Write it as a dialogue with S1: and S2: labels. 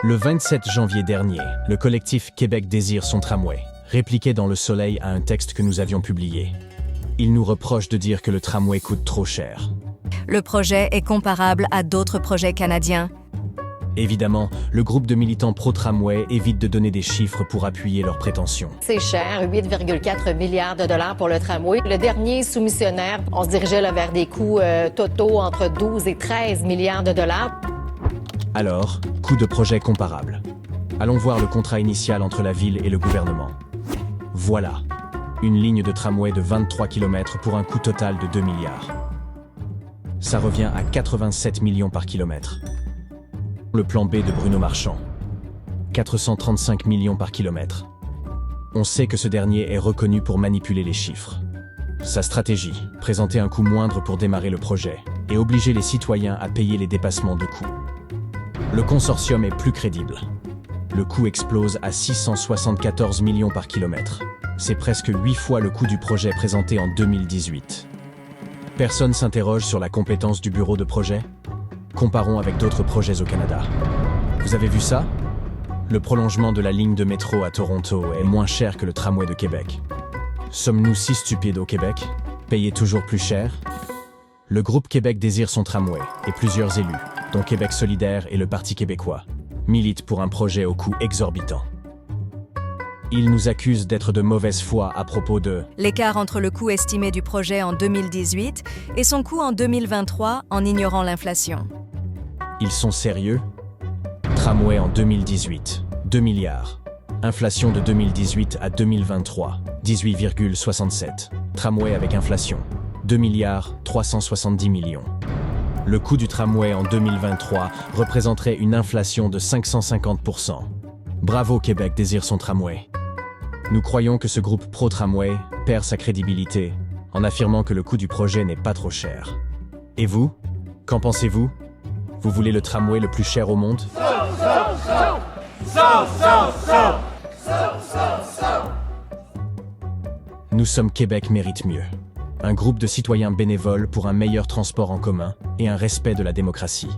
S1: Le 27 janvier dernier, le collectif Québec désire son tramway répliquait dans Le Soleil à un texte que nous avions publié. Il nous reproche de dire que le tramway coûte trop cher.
S2: Le projet est comparable à d'autres projets canadiens.
S1: Évidemment, le groupe de militants pro-tramway évite de donner des chiffres pour appuyer leurs prétentions.
S3: C'est cher, 8,4 milliards de dollars pour le tramway. Le dernier soumissionnaire, on se dirigeait là, vers des coûts totaux entre 12 et 13 milliards de dollars.
S1: Alors, coût de projet comparable. Allons voir le contrat initial entre la ville et le gouvernement. Voilà, une ligne de tramway de 23 km pour un coût total de 2 milliards. Ça revient à 87 millions par kilomètre. Le plan B de Bruno Marchand, 435 millions par kilomètre. On sait que ce dernier est reconnu pour manipuler les chiffres. Sa stratégie, présenter un coût moindre pour démarrer le projet et obliger les citoyens à payer les dépassements de coûts. Le consortium est plus crédible. Le coût explose à 674 millions par kilomètre. C'est presque 8 fois le coût du projet présenté en 2018. Personne s'interroge sur la compétence du bureau de projet? Comparons avec d'autres projets au Canada. Vous avez vu ça? Le prolongement de la ligne de métro à Toronto est moins cher que le tramway de Québec. Sommes-nous si stupides au Québec? Payer toujours plus cher? Le groupe Québec désire son tramway et plusieurs élus, dont Québec solidaire et le Parti québécois, militent pour un projet au coût exorbitant. Ils nous accusent d'être de mauvaise foi à propos de
S2: L'écart entre le coût estimé du projet en 2018 et son coût en 2023 en ignorant l'inflation.
S1: Ils sont sérieux? Tramway en 2018, 2 milliards. Inflation de 2018 à 2023, 18,67. Tramway avec inflation, 2 milliards 370 millions. Le coût du tramway en 2023 représenterait une inflation de 550%. Bravo, Québec désire son tramway. Nous croyons que ce groupe pro-tramway perd sa crédibilité en affirmant que le coût du projet n'est pas trop cher. Et vous? Qu'en pensez-vous? Vous voulez le tramway le plus cher au monde? Nous sommes Québec mérite mieux. Un groupe de citoyens bénévoles pour un meilleur transport en commun et un respect de la démocratie.